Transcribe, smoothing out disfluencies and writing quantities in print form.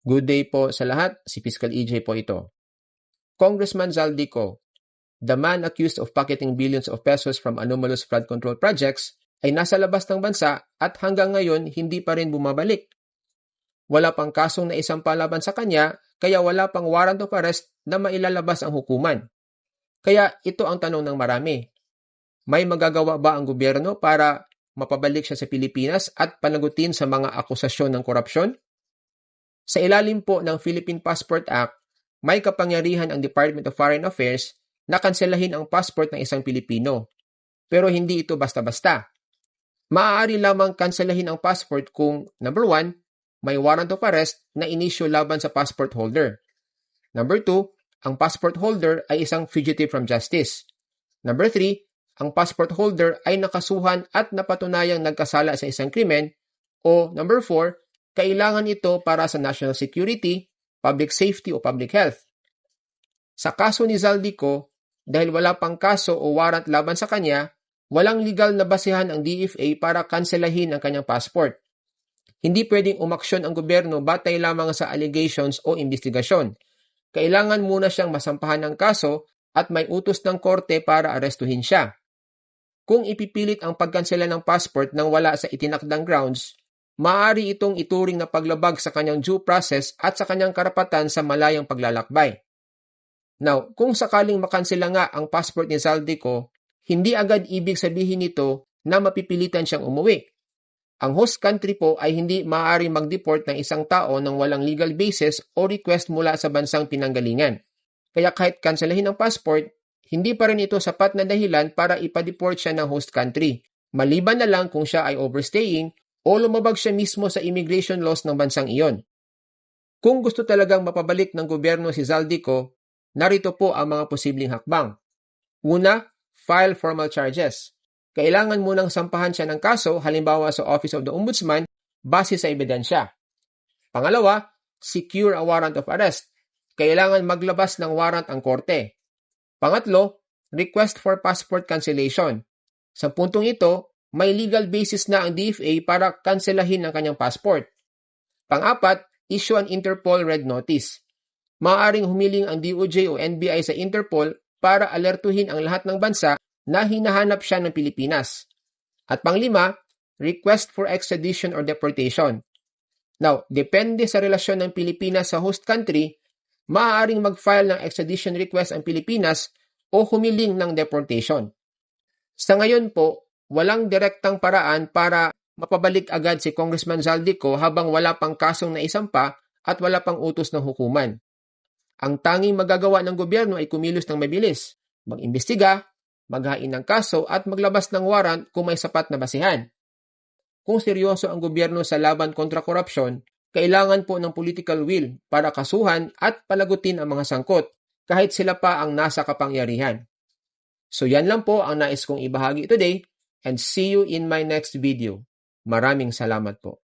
Good day po sa lahat, si Fiscal EJ po ito. Congressman Zaldico, the man accused of pocketing billions of pesos from anomalous flood control projects, ay nasa labas ng bansa at hanggang ngayon hindi pa rin bumabalik. Wala pang kasong naisampa laban sa kanya, kaya wala pang warrant of arrest na mailalabas ang hukuman. Kaya ito ang tanong ng marami. May magagawa ba ang gobyerno para mapabalik siya sa Pilipinas at panagutin sa mga akusasyon ng korupsyon? Sa ilalim po ng Philippine Passport Act, may kapangyarihan ang Department of Foreign Affairs na kanselahin ang passport ng isang Pilipino. Pero hindi ito basta-basta. Maaari lamang kanselahin ang passport kung, number 1, may warrant of arrest na inisyu laban sa passport holder. Number 2, ang passport holder ay isang fugitive from justice. Number 3, ang passport holder ay nakasuhan at napatunayang nagkasala sa isang krimen. O number 4, kailangan ito para sa national security, public safety o public health. Sa kaso ni Zaldico, dahil wala pang kaso o warrant laban sa kanya, walang legal na basehan ang DFA para kanselahin ang kanyang passport. Hindi pwedeng umaksyon ang gobyerno batay lamang sa allegations o investigasyon. Kailangan muna siyang masampahan ng kaso at may utos ng korte para arestuhin siya. Kung ipipilit ang pagkansela ng passport nang wala sa itinakdang grounds, maaari itong ituring na paglabag sa kanyang due process at sa kanyang karapatan sa malayang paglalakbay. Now, kung sakaling makansela nga ang passport ni Zaldico, hindi agad ibig sabihin nito na mapipilitan siyang umuwi. Ang host country po ay hindi maaari mag-deport ng isang tao nang walang legal basis o request mula sa bansang pinanggalingan. Kaya kahit kanselahin ang passport, hindi pa rin ito sapat na dahilan para ipa-deport siya ng host country, maliban na lang kung siya ay overstaying o lumabag siya mismo sa immigration laws ng bansang iyon. Kung gusto talagang mapabalik ng gobyerno si Zaldico, narito po ang mga posibleng hakbang. Una, file formal charges. Kailangan munang sampahan siya ng kaso, halimbawa sa Office of the Ombudsman, base sa ebidensya. Pangalawa, secure a warrant of arrest. Kailangan maglabas ng warrant ang korte. Pangatlo, request for passport cancellation. Sa puntong ito, may legal basis na ang DFA para kanselahin ang kanyang passport. Pang-apat, issue an Interpol Red Notice. Maaaring humiling ang DOJ o NBI sa Interpol para alertuhin ang lahat ng bansa na hinahanap siya ng Pilipinas. At pang-lima, request for extradition or deportation. Now, depende sa relasyon ng Pilipinas sa host country, maaaring mag-file ng extradition request ang Pilipinas o humiling ng deportation. Sa ngayon po, walang direktang paraan para mapabalik agad si Congressman Zaldico habang wala pang kasong naisampa at wala pang utos ng hukuman. Ang tanging magagawa ng gobyerno ay kumilos ng mabilis, mag-imbestiga, maghain ng kaso at maglabas ng warrant kung may sapat na basihan. Kung seryoso ang gobyerno sa laban kontra korupsyon, kailangan po ng political will para kasuhan at palagutin ang mga sangkot kahit sila pa ang nasa kapangyarihan. So yan lang po ang nais kong ibahagi today. And see you in my next video. Maraming salamat po.